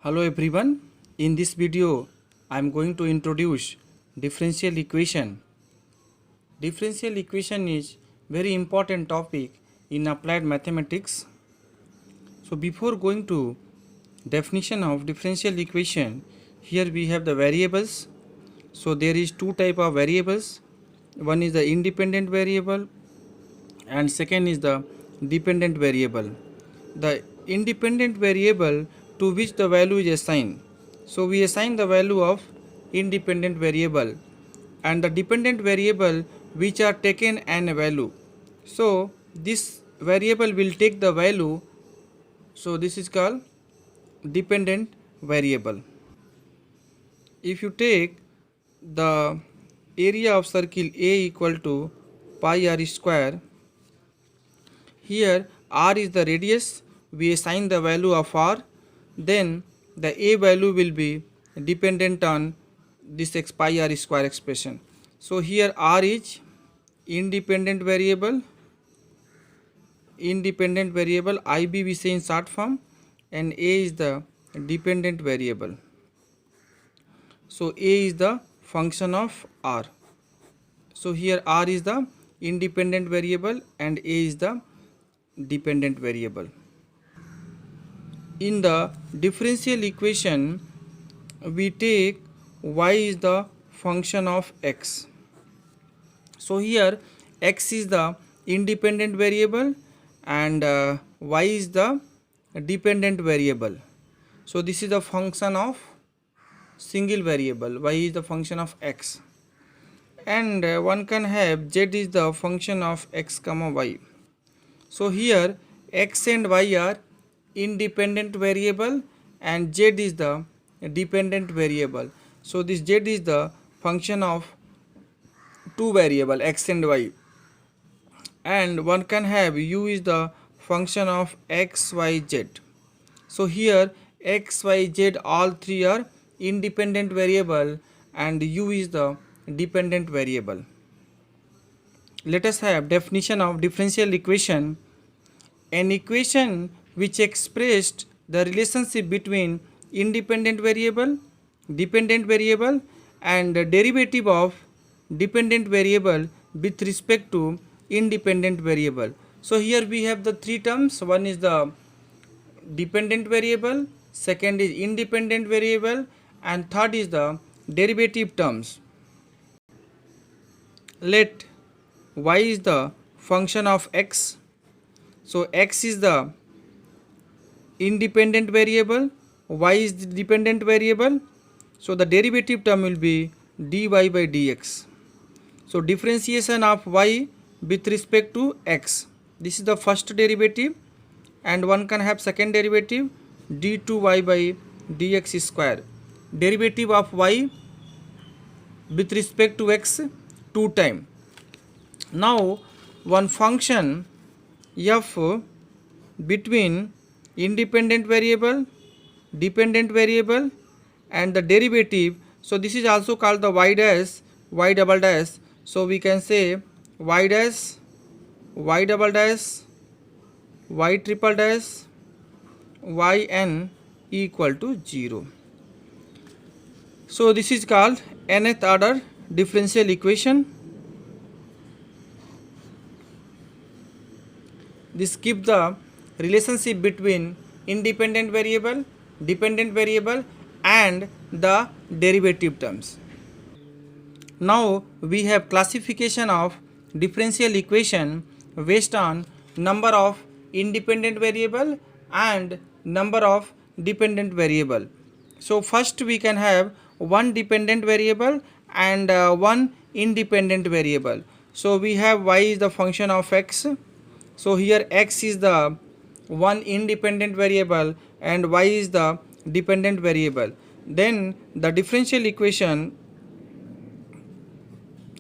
Hello everyone. In this video, I am going to introduce differential equation. Differential equation is very important topic in applied mathematics. So before going to definition of differential equation, here we have the variables. So there is two type of variables. One is the independent variable and second is the dependent variable. The independent variable to which the value is assigned. So we assign the value of independent variable and the dependent variable which are taken an value. So this variable will take the value. So this is called dependent variable. If you take the area of circle A equal to pi r square, here r is the radius, we assign the value of r, then the a value will be dependent on this x pi r square expression. So here r is independent variable ib we say in short form, and a is the dependent variable. So a is the function of r. So here r is the independent variable and a is the dependent variable. In the differential equation, we take y is the function of x. So here x is the independent variable and y is the dependent variable. So this is the function of single variable, y is the function of x, and one can have z is the function of x comma y. So here x and y are independent variable and z is the dependent variable. So this z is the function of two variable x and y, and one can have u is the function of x, y, z. So here x, y, z all three are independent variable and u is the dependent variable. Let us have definition of differential equation. An equation which expressed the relationship between independent variable, dependent variable and the derivative of dependent variable with respect to independent variable. So here we have the three terms. One is the dependent variable, second is independent variable, and third is the derivative terms. Let y is the function of x. So x is the independent variable, y is the dependent variable. So the derivative term will be dy by dx. So differentiation of y with respect to x, this is the first derivative, and one can have second derivative d2y by dx square. Derivative of y with respect to x 2 times. Now one function f between independent variable, dependent variable and the derivative. So this is also called the y dash, y double dash. So we can say y dash, y double dash, y triple dash, yn equal to 0. So this is called nth order differential equation. This gives the relationship between independent variable, dependent variable and the derivative terms. Now we have classification of differential equation based on number of independent variable and number of dependent variable. So first we can have one dependent variable and one independent variable. So we have y is the function of x. So here x is the one independent variable and y is the dependent variable. Then the differential equation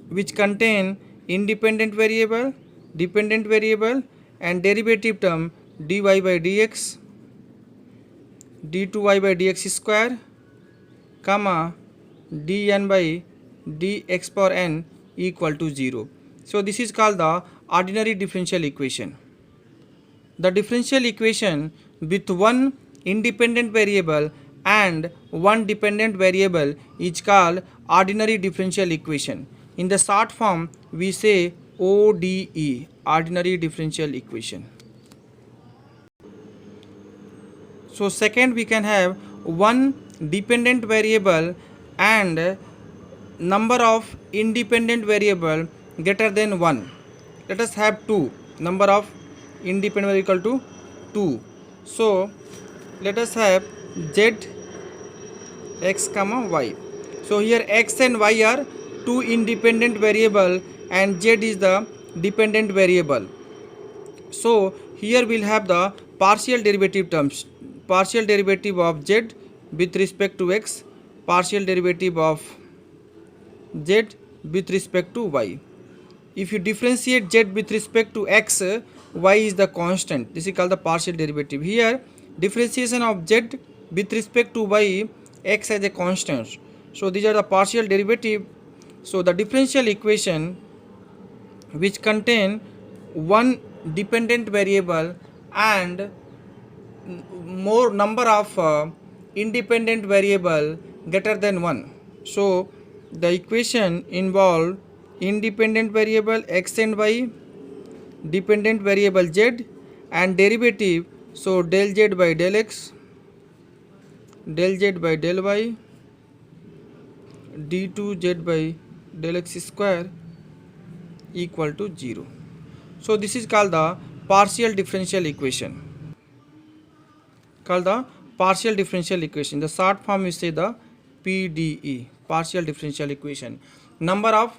which contain independent variable, dependent variable and derivative term dy by dx, d2y by dx square, comma dn by dx power n equal to 0. So this is called the ordinary differential equation. The differential equation with one independent variable and one dependent variable is called ordinary differential equation. In the short form, we say ODE, ordinary differential equation. So second, we can have one dependent variable and number of independent variable greater than 1. Let us have 2. Number of independent variable equal to 2. So let us have z x comma y. So here x and y are two independent variable and z is the dependent variable. So here we'll have the partial derivative terms. Partial derivative of z with respect to x, partial derivative of z with respect to y. If you differentiate z with respect to x, y is the constant. This is called the partial derivative. Here differentiation of z with respect to y, x as a constant. So these are the partial derivative. So the differential equation which contain one dependent variable and more number of independent variable greater than 1. So the equation involve independent variable x and y, dependent variable z, and derivative. So del z by del x, del z by del y, d2z by del x square equal to 0. So this is called the partial differential equation. Called the partial differential equation. The short form we say the PDE, partial differential equation. Number of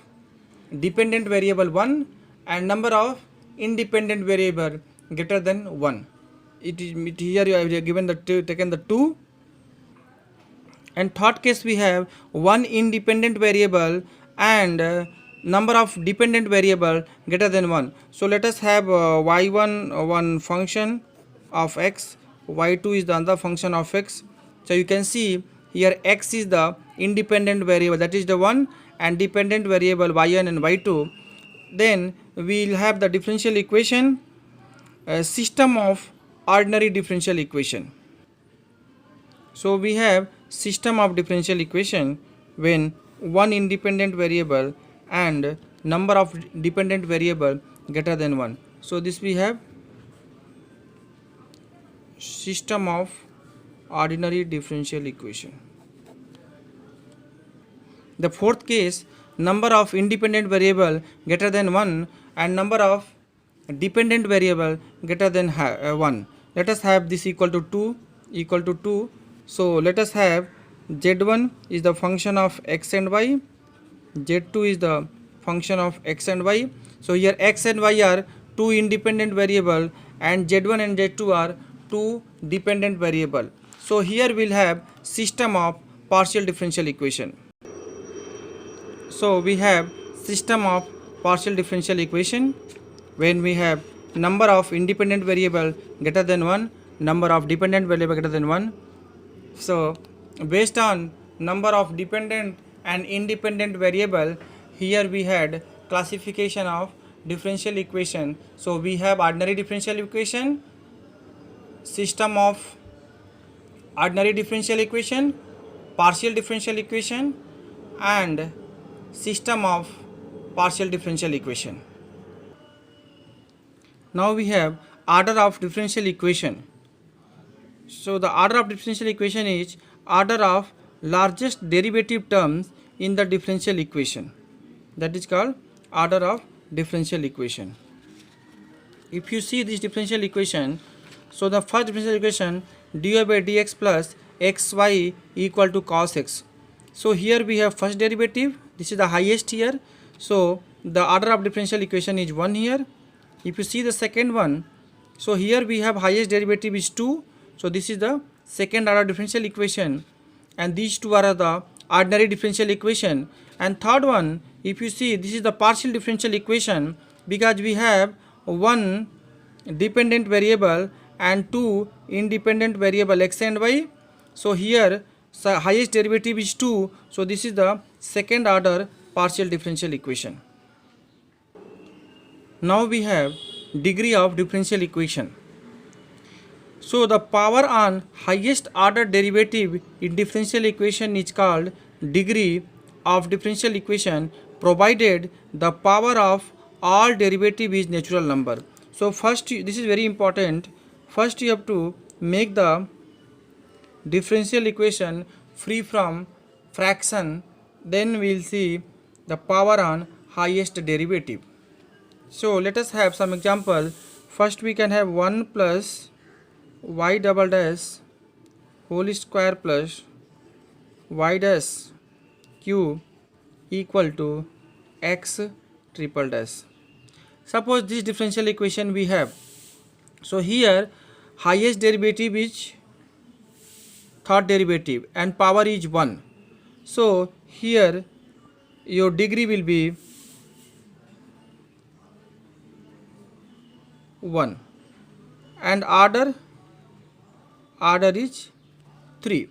dependent variable 1 and number of independent variable greater than 1. Here you have given the taken the 2, and third case we have one independent variable and number of dependent variable greater than 1. So let us have y1 one function of x, y2 is the other function of x. So you can see here x is the independent variable, that is the one, and dependent variable y1 and y2. Then we will have the differential equation, system of ordinary differential equation. So we have system of differential equation when one independent variable and number of dependent variable greater than 1. So this we have system of ordinary differential equation. The fourth case, number of independent variable greater than 1 and number of dependent variable greater than 1. Let us have this equal to 2. So let us have z1 is the function of x and y, z2 is the function of x and y. So here x and y are two independent variable and z1 and z2 are two dependent variable. So here we'll have system of partial differential equation. So we have system of partial differential equation when we have number of independent variable greater than 1, number of dependent variable greater than 1. So based on number of dependent and independent variable, here we had classification of differential equation. So we have ordinary differential equation, system of ordinary differential equation, partial differential equation, and system of partial differential equation. Now we have order of differential equation. So the order of differential equation is order of largest derivative terms in the differential equation. That is called order of differential equation. If you see this differential equation, so the first differential equation dy by dx plus xy equal to cos x. So here we have first derivative, this is the highest here. So the order of differential equation is 1 here. If you see the second one, so here we have highest derivative is 2. So this is the second order differential equation, and these two are the ordinary differential equation. And third one, if you see, this is the partial differential equation because we have one dependent variable and two independent variable x and y. So here highest derivative is 2. So this is the second order partial differential equation. Now we have degree of differential equation. So the power on highest order derivative in differential equation is called degree of differential equation, provided the power of all derivative is natural number. So first, this is very important. First you have to make the differential equation free from fraction, then we will see the power on highest derivative. So let us have some example. First we can have 1 plus y double dash whole square plus y dash cube equal to x triple dash. Suppose this differential equation we have. So here highest derivative is third derivative and power is 1. So here your degree will be 1 and order is 3.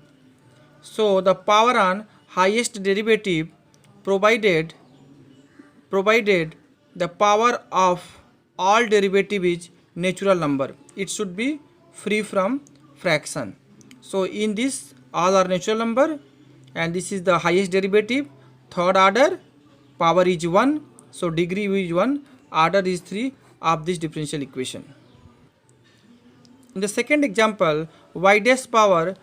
So the power on highest derivative, provided the power of all derivative is natural number, it should be free from fraction. So in this all are natural number and this is the highest derivative, third order, power is 1, so degree is 1, order is 3 of this differential equation. In the second example, y dash power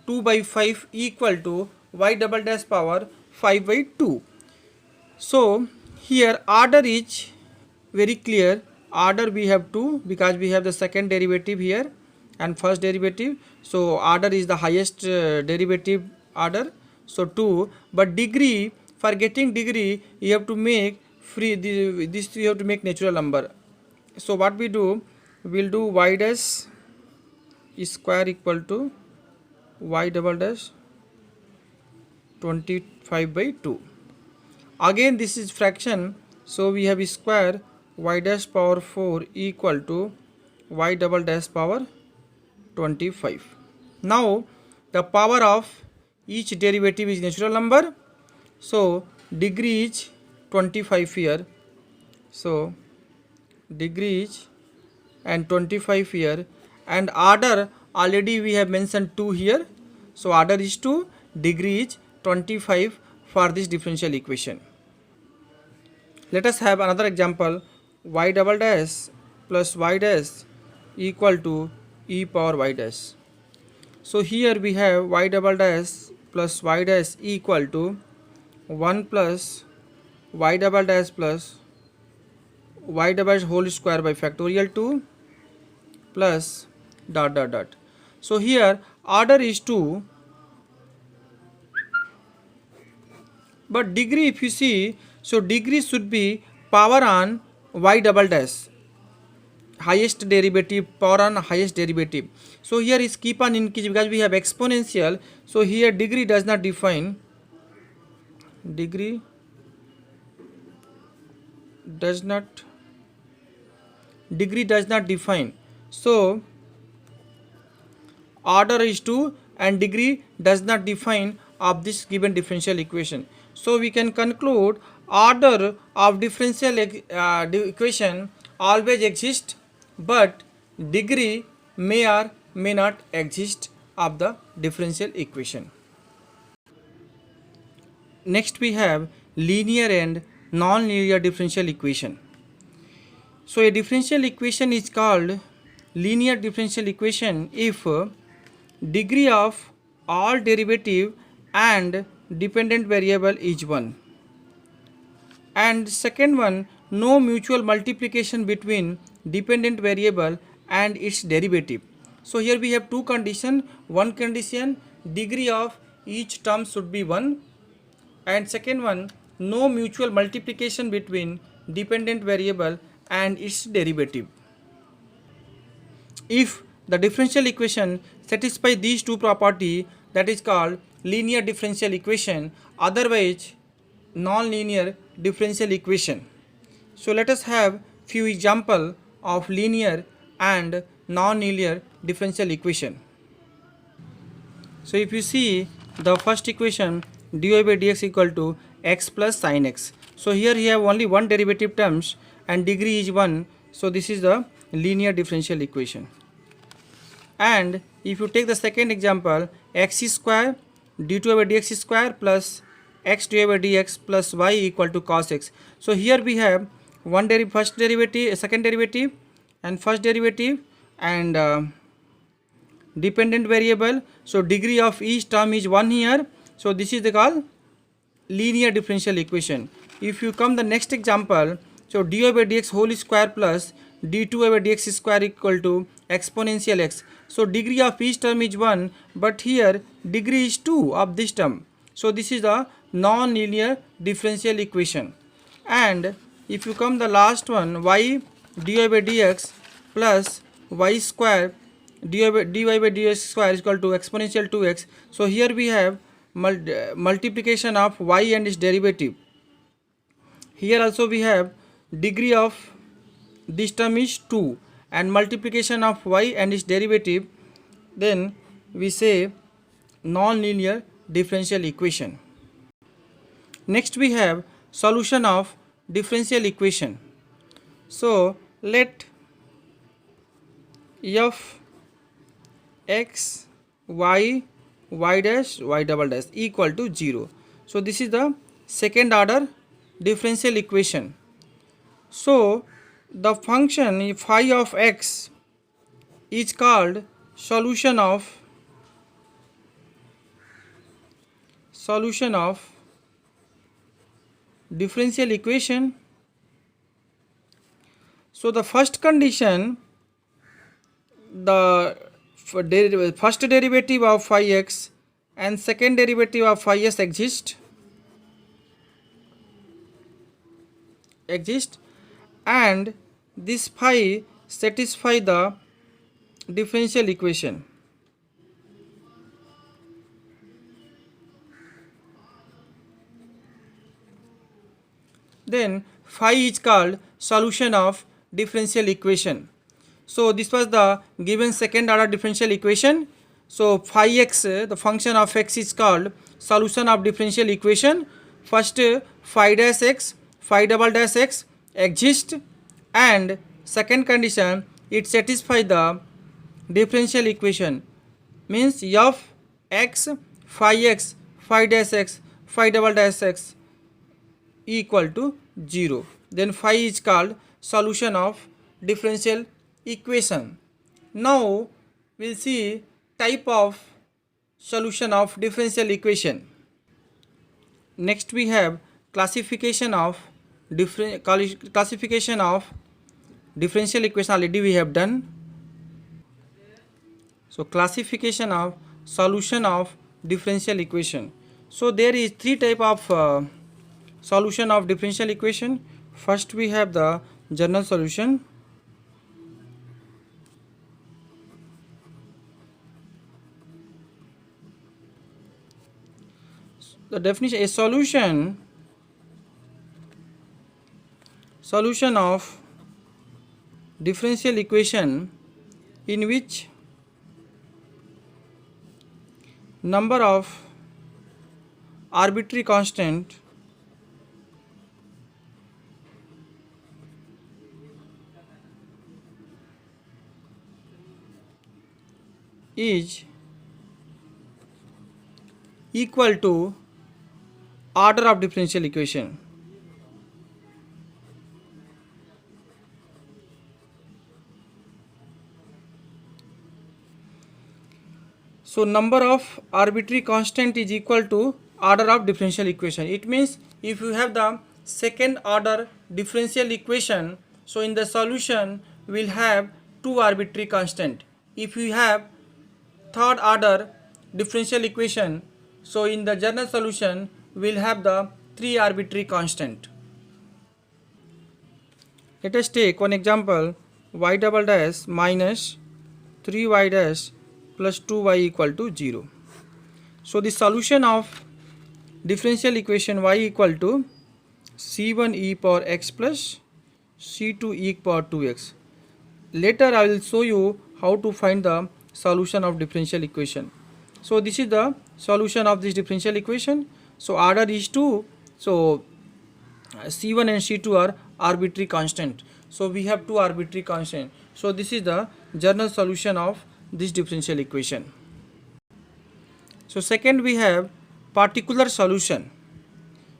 2 by 5 equal to y double dash power 5 by 2. So here order is very clear. Order we have 2 because we have the second derivative here and first derivative. So order is the highest derivative order. So 2. But degree, for getting degree, you have to make free this you have to make natural number. So what we do, we'll do y dash square equal to y double dash 25 by 2. Again this is fraction, so we have square y dash power 4 equal to y double dash power 25. Now the power of each derivative is natural number, so degree is 25 here. So degree is and 25 here, and order already we have mentioned 2 here, so order is 2, degree is 25 for this differential equation. Let us have another example, y double dash plus y dash equal to e power y dash. So here we have y double dash plus y dash equal to 1 plus y double dash plus y double dash whole square by factorial 2 plus dot dot dot. So here order is 2, but degree if you see, so degree should be power on y double dash, highest derivative, power on highest derivative. So here is keep on increasing because we have exponential. So here degree does not define, degree does not define. So order is 2 and degree does not define of this given differential equation. So we can conclude order of differential equation always exists, but degree may or may not exist of the differential equation. Next we have linear and non-linear differential equation. So a differential equation is called linear differential equation if degree of all derivative and dependent variable is 1, and second one, no mutual multiplication between dependent variable and its derivative. So here we have two conditions. One condition, degree of each term should be 1, and second one, no mutual multiplication between dependent variable and its derivative. If the differential equation satisfies these two properties, that is called linear differential equation, otherwise non-linear differential equation. So let us have few example of linear and non-linear differential equation. So if you see the first equation, dy by dx equal to x plus sin x. So here you have only one derivative terms and degree is 1. So this is the linear differential equation. And if you take the second example, x square d2 by dx square plus x dy by dx plus y equal to cos x. So here we have first derivative, second derivative, and first derivative, and dependent variable. So degree of each term is 1 here. So this is the called linear differential equation. If you come the next example, so dy by dx whole square plus d2 by dx square equal to exponential x. So degree of each term is 1, but here degree is 2 of this term. So this is the non-linear differential equation. And if you come the last one, y dy by dx plus y square dy by dx square is equal to exponential 2x. So here we have multiplication of y and its derivative. Here also we have degree of this term is 2 and multiplication of y and its derivative. Then we say non-linear differential equation. Next we have solution of differential equation. So let f x y y dash y double dash equal to 0. So this is the second order differential equation. So the function phi of x is called solution of differential equation. So the first condition, the first derivative of phi x and second derivative of phi s exist, and this phi satisfy the differential equation. Then phi is called solution of differential equation. So this was the given second order differential equation. So phi x, the function of x, is called solution of differential equation. First phi dash x, phi double dash x exist, and second condition, it satisfy the differential equation, means f x, phi dash x, phi double dash x equal to 0. Then phi is called solution of differential equation. Now we'll see type of solution of differential equation. Next we have classification of differential equation. Already we have done. So classification of solution of differential equation. So there is three type of solution of differential equation. First we have the general solution. The definition is solution of differential equation in which number of arbitrary constant is equal to order of differential equation. So number of arbitrary constant is equal to order of differential equation. It means if you have the second order differential equation, so in the solution we will have two arbitrary constant. If you have third order differential equation, so in the general solution we will have the three arbitrary constant. Let us take one example, y double dash minus 3y dash plus 2y equal to 0. So the solution of differential equation y equal to c1 e power x plus c2 e power 2x. Later I will show you how to find the solution of differential equation. So this is the solution of this differential equation. So order is 2. So c1 and c2 are arbitrary constant. So we have two arbitrary constant. So this is the general solution of this differential equation. So second we have particular solution.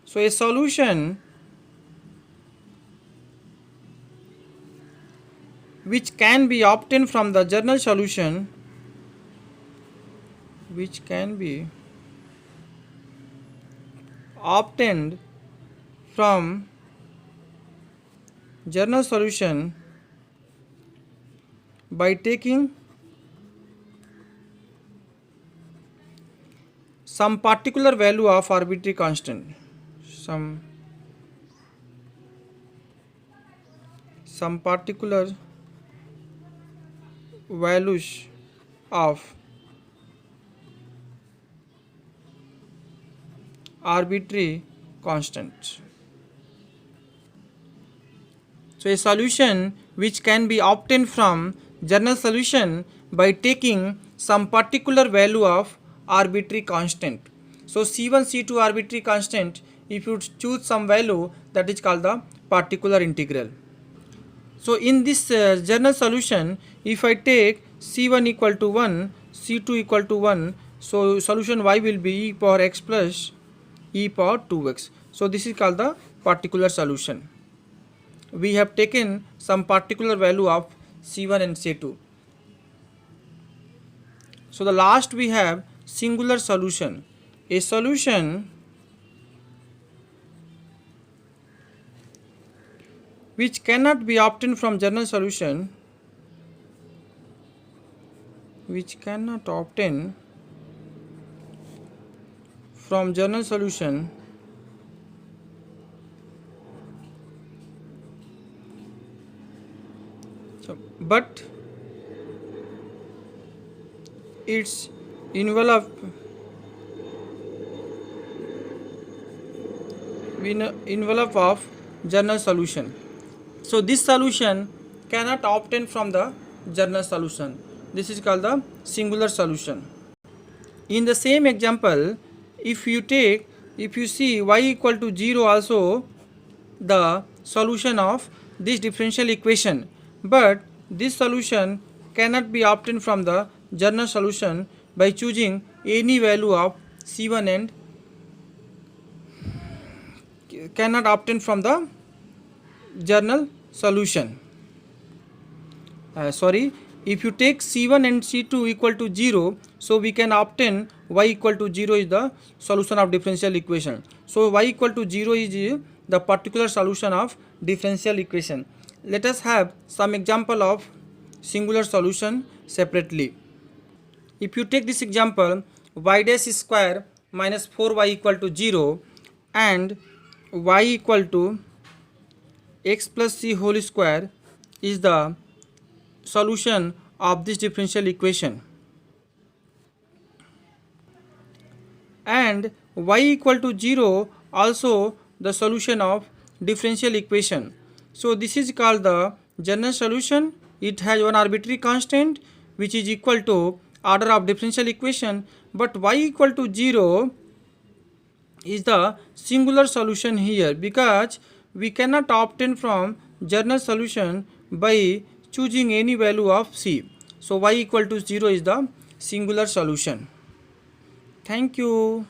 So a solution which can be obtained from the general solution, which can be obtained from general solution by taking some particular value of arbitrary constant, some particular values of arbitrary constant. So a solution which can be obtained from general solution by taking some particular value of arbitrary constant. So C1, C2 arbitrary constant, if you choose some value, that is called the particular integral. So in this general solution, if I take C1 equal to 1, C2 equal to 1, so solution y will be e power x plus e power 2x. So this is called the particular solution. We have taken some particular value of C1 and C2. So the last we have singular solution. A solution which cannot be obtained from general solution, which cannot obtain from general solution but its envelope of general solution. So this solution cannot obtain from the general solution. This is called the singular solution. In the same example, if you see y equal to 0 also the solution of this differential equation, but this solution cannot be obtained from the general solution by choosing any value of C1 and cannot obtain from the general solution. If you take C1 and C2 equal to 0, so we can obtain y equal to 0 is the solution of differential equation. So y equal to 0 is the particular solution of differential equation. Let us have some example of singular solution separately. If you take this example, y dash square minus 4y equal to 0 and y equal to x plus c whole square is the solution of this differential equation, and y equal to 0 also the solution of differential equation. So this is called the general solution. It has one arbitrary constant which is equal to order of differential equation, but y equal to 0 is the singular solution here because we cannot obtain from general solution by choosing any value of c. So y equal to 0 is the singular solution. Thank you.